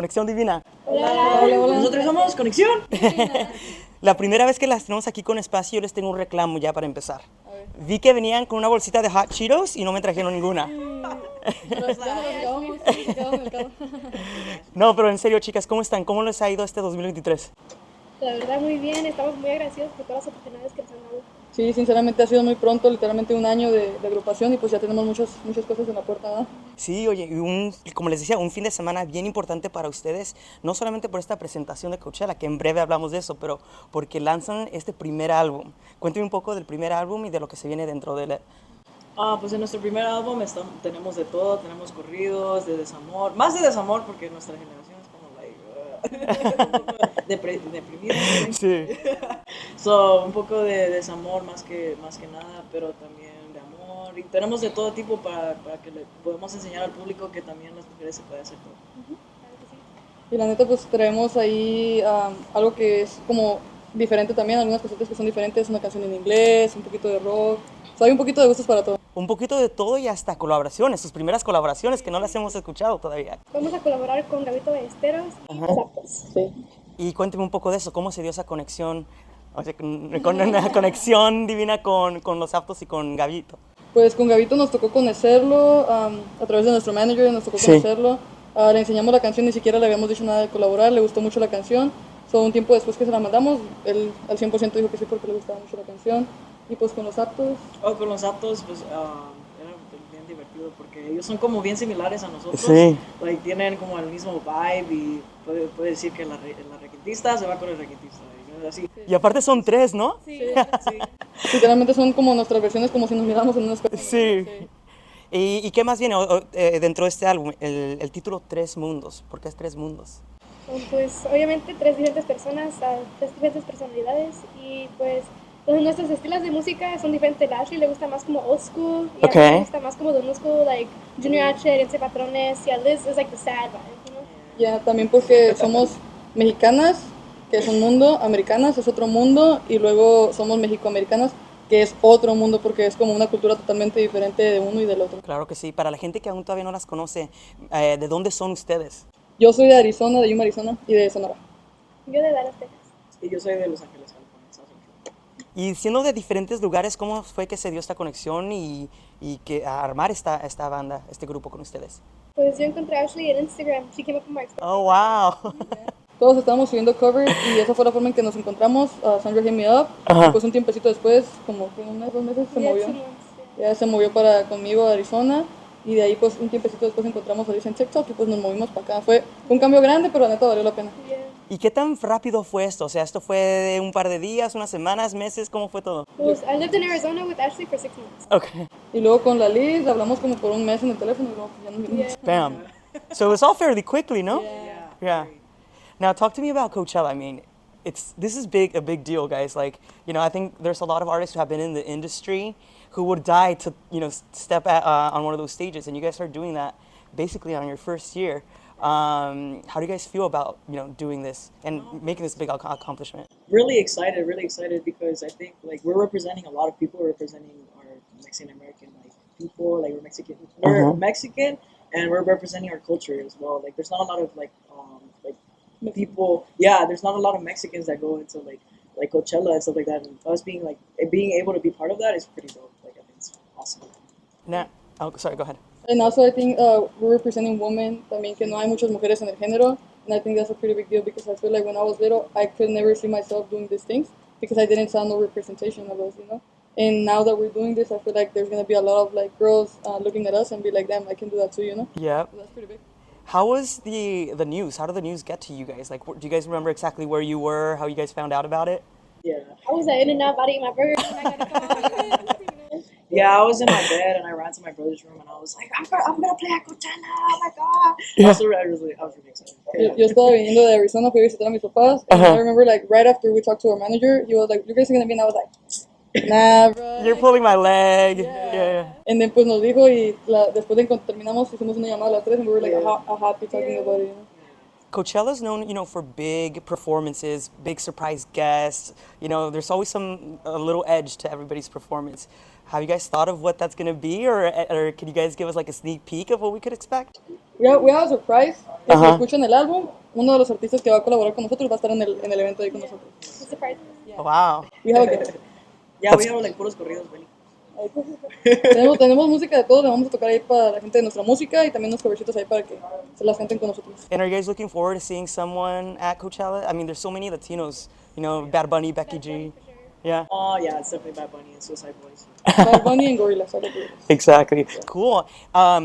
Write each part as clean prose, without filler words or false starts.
Conexión Divina. Hola, hola, hola. Nosotros somos Conexión. La primera vez que las tenemos aquí con espacio, yo les tengo un reclamo ya para empezar. Vi que venían con una bolsita de Hot Cheetos y no me trajeron ninguna. No, pero en serio, chicas, ¿cómo están? ¿Cómo les ha ido este 2023? La verdad, muy bien. Estamos muy agradecidos por todas las oportunidades que nos han dado. Sí, sinceramente ha sido muy pronto, literalmente un año de agrupación y pues ya tenemos muchas cosas en la puerta, ¿no? Sí, oye, como les decía, un fin de semana bien importante para ustedes, no solamente por esta presentación de Coachella, que en breve hablamos de eso, pero porque lanzan este primer álbum. Cuéntame un poco del primer álbum y de lo que se viene dentro de él. Pues en nuestro primer álbum tenemos de todo, tenemos corridos, de desamor, más de desamor porque nuestra generación es como deprimida. Sí. Un poco de desamor más que nada, pero también de amor. Y tenemos de todo tipo para que le podamos enseñar al público que también las mujeres se puede hacer todo. Y la neta pues traemos ahí algo que es como diferente también, algunas cositas que son diferentes, una canción en inglés, un poquito de rock, o sea, hay un poquito de gustos para todo. Un poquito de todo y hasta colaboraciones, sus primeras colaboraciones que no las hemos escuchado todavía. Vamos a colaborar con Gabito Ballesteros y Zapos. Sí. Y cuénteme un poco de eso, cómo se dio esa conexión, o sea, con una conexión divina con los aptos y con Gabito. Pues con Gabito nos tocó conocerlo a través de nuestro manager, nos tocó conocerlo. Le enseñamos la canción, ni siquiera le habíamos dicho nada de colaborar, le gustó mucho la canción. Un tiempo después que se la mandamos, él al 100% dijo que sí porque le gustaba mucho la canción. Y pues con los aptos. Con los aptos, pues era bien divertido porque ellos son como bien similares a nosotros. Sí. Tienen como el mismo vibe y puede decir que la requintista se va con el requintista. Así. Y aparte son tres, ¿no? Sí. Literalmente son como nuestras versiones, como si nos miráramos en una escuela. Sí. ¿Y qué más viene dentro de este álbum? El título Tres Mundos. ¿Por qué es Tres Mundos? Pues obviamente tres diferentes personas, tres diferentes personalidades y pues nuestros estilos de música son diferentes. A Ashley le gusta más como old school y a mí me gusta más como the new school, like Junior H, Herencia Patrones, y a Liz es like the sad vibe, you know? Ya, también porque somos mexicanas, que es un mundo, americanas es otro mundo, y luego somos mexicoamericanas, que es otro mundo porque es como una cultura totalmente diferente de uno y del otro. Claro que sí. Para la gente que aún todavía no las conoce, ¿de dónde son ustedes? Yo soy de Arizona, de Yuma, Arizona, y de Sonora. Yo de Dallas, Texas. Y yo soy de Los Ángeles, California. Y siendo de diferentes lugares, ¿cómo fue que se dio esta conexión y que a armar esta banda, este grupo con ustedes? Pues yo encontré a Ashley en Instagram. She came up on my expectations. Oh, wow. Todos estábamos subiendo covers y esa fue la forma en que nos encontramos. Sandra hit me up. Y pues un tiempecito después, como un mes, 2 meses, se movió. Ya se movió conmigo a Arizona. Y de ahí pues un tiempecito después encontramos a Liz en TikTok y pues nos movimos para acá. Fue un cambio grande, pero la neta valió la pena. ¿Y qué tan rápido fue esto? O sea, ¿esto fue de un par de días, unas semanas, meses? ¿Cómo fue todo? Pues I lived in Arizona with Ashley for 6 months. Okay. Y luego con la Liz hablamos como por un mes en el teléfono y luego ya nos vimos. Bam. So it was all fairly quickly, no? Yeah. Now talk to me about Coachella. I mean, this is a big deal, guys. Like, I think there's a lot of artists who have been in the industry who would die to, step on one of those stages, and you guys are doing that basically on your first year. How do you guys feel about, doing this and making this big accomplishment? Really excited because I think like we're representing a lot of people. We're representing our Mexican American people. Like we're Mexican, and we're representing our culture as well. Like there's not a lot of people. Yeah, there's not a lot of Mexicans that go into like Coachella and stuff like that. And us being able to be part of that is pretty dope. Like I think it's awesome. Now, sorry, go ahead. And also I think we're representing women, también que no hay muchas mujeres en el género, and I think that's a pretty big deal because I feel like when I was little, I could never see myself doing these things because I didn't saw no representation of us, And now that we're doing this, I feel like there's going to be a lot of like girls looking at us and be like, damn, I can do that too, Yeah. So that's pretty big. How was the news? How did the news get to you guys? Like, do you guys remember exactly where you were, how you guys found out about it? Yeah. I was in and out about to eat my burger. And I gotta come on. Yeah, I was in my bed and I ran to my brother's room and I was like, I'm gonna play at Coachella, oh my god. Yeah. I was really excited. Yo estaba viniendo de Arizona, fui a visitar a mis papás, and I remember like right after we talked to our manager, he was like, you guys are gonna be, and I was like, nah, bro. You're pulling my leg. Yeah. And then pues nos dijo y después de que terminamos hicimos una llamada a las 3 and we were like happy talking about it. Coachella's known, for big performances, big surprise guests. There's always a little edge to everybody's performance. Have you guys thought of what that's gonna be, or can you guys give us like a sneak peek of what we could expect? We have a surprise. Si escuchan el álbum, uno de los artistas que va a colaborar con nosotros va a estar en el evento ahí con nosotros. It's a surprise. Yeah. Wow. We have a gift. Yeah, we have like puros corridos, Benny. tenemos música de todo, le vamos a tocar ahí para la gente de nuestra música y también unos covercitos ahí para que se las canten con nosotros. And are you guys looking forward to seeing someone at Coachella? I mean, there's so many Latinos, Bad Bunny, Becky G. Yeah. Oh, yeah, it's definitely Bad Bunny and Suicide Boys. Bad Bunny and Gorillaz. Exactly. Cool.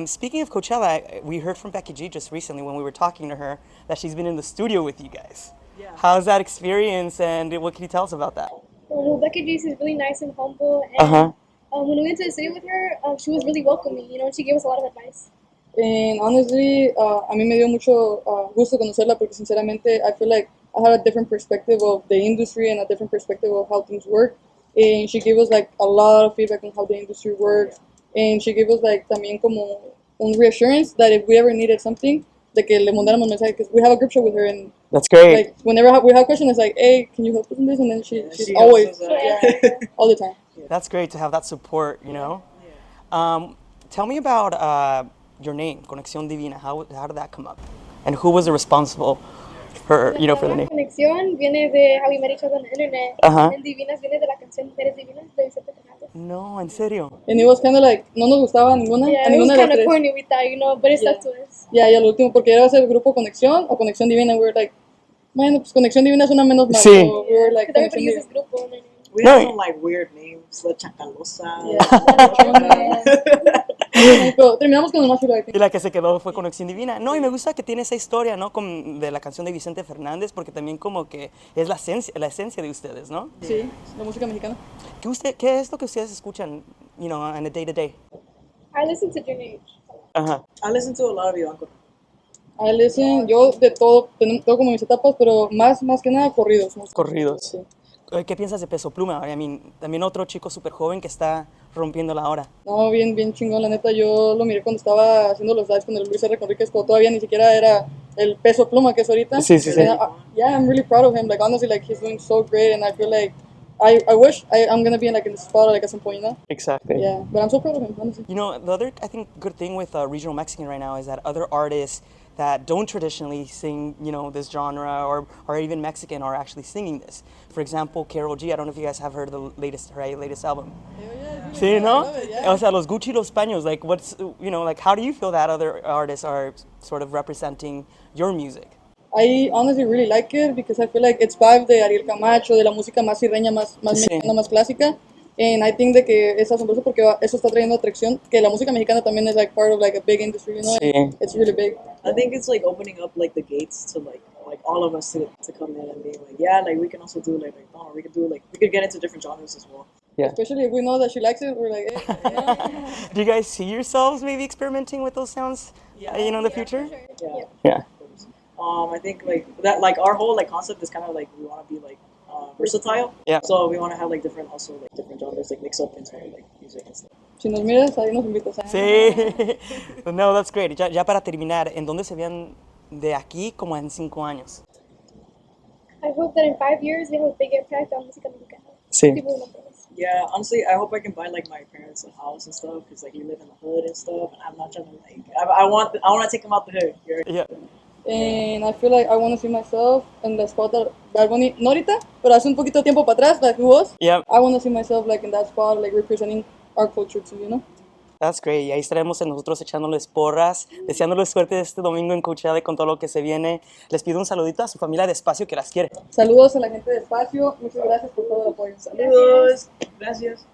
Speaking of Coachella, we heard from Becky G just recently when we were talking to her that she's been in the studio with you guys. Yeah. How's that experience, and what can you tell us about that? Well, Becky G is really nice and humble, and when we went to the studio with her, she was really welcoming, and she gave us a lot of advice. And honestly, a mí me dio mucho gusto conocerla porque sinceramente I feel like I had a different perspective of the industry and a different perspective of how things work. And she gave us like a lot of feedback on how the industry works. And she gave us like también como un reassurance that if we ever needed something, de que le mandáramos mensaje, because we have a group chat with her, and that's great. Like whenever we have questions, it's like, hey, can you help us in this? And then she's always all the time. That's great to have that support, Tell me about your name, Conexión Divina. How did that come up? And who was responsible for the name? Conexión viene de how we met each other on the internet. And Divinas viene de la canción Eres Divina de Vicente Fernández. No, en serio. And it was kind of like, no nos gustaba ninguna. Yeah, it was kind of corny, we thought, but it's stuck to us. Yeah, y al último, porque era el grupo Conexión o Conexión Divina, we were like, bueno, pues Conexión Divina es una menos mal. Sí. So we were like, everybody uses grupo. We have some like weird names, La Chacalosa. Pero terminamos con el más chulo, I think. Y la que se quedó fue Conexión Divina. No, y me gusta que tiene esa historia, ¿no? De la canción de Vicente Fernández, porque también como que es la esencia de ustedes, ¿no? Sí, la música mexicana. ¿Qué es lo que ustedes escuchan, in a day to day? I listen to Junior H. I listen to a lot of Iván. I listen, yo de todo, tengo como mis etapas, pero más que nada corridos. Corridos. Sí. ¿Qué piensas de Peso Pluma? También otro chico súper joven que está rompiéndola ahora. No, bien chingón, la neta. Yo lo miré cuando estaba haciendo los lives con el Luis R. Conríquez, cuando todavía ni siquiera era el Peso Pluma que es ahorita. Sí. Yeah, I'm really proud of him. Like, honestly, like, he's doing so great, and I feel like I wish I'm gonna be in the spot like at some point, Exactly. Yeah, but I'm so proud of him, honestly. The other, I think, good thing with regional Mexican right now is that other artists that don't traditionally sing, this genre or even Mexican are actually singing this. For example, Karol G, I don't know if you guys have heard the latest album. Sí, ¿no? Yeah. O sea, los Gucci, los Paños, like how do you feel that other artists are sort of representing your music? I honestly really like it because I feel like it's vibe de Ariel Camacho, de la música más sirreña, más mexicana, más clásica. And I think de que es asombroso porque eso está trayendo atracción, que la música mexicana también es like part of like a big industry, Sí. It's really big. I think it's like opening up like the gates to like all of us to come in and be like, yeah, like we can also do we could get into different genres as well. Yeah. Especially if we know that she likes it, we're like, hey, yeah. Do you guys see yourselves maybe experimenting with those sounds, in the future? Sure. Yeah. I think like that, like our whole like concept is kind of like we want to be like versatile. Yeah. So we want to have like different genres like mix up into like music and stuff. Si nos miras, ahí nos invitas. Sí. No, that's great. Ya para terminar, ¿en dónde se vean de aquí como en 5 años? I hope that in 5 years we have a big impact on música mexicana. Sí. People remember us. Yeah, honestly, I hope I can buy like my parents a house and stuff because like we live in the hood and stuff, and I'm not trying to like I want to take them out the hood. Yeah. And I feel like I want to see myself in the spot that Bad Bunny, no ahorita, pero hace un poquito de tiempo para atrás, like he was. Yeah. I want to see myself like in that spot, like representing our culture too, That's great. Y ahí estaremos nosotros echándoles porras, deseándoles suerte este domingo en Coachella y con todo lo que se viene. Les pido un saludito a su familia de Espacio que las quiere. Saludos a la gente de Espacio. Muchas gracias por todo el apoyo. Saludos. Gracias.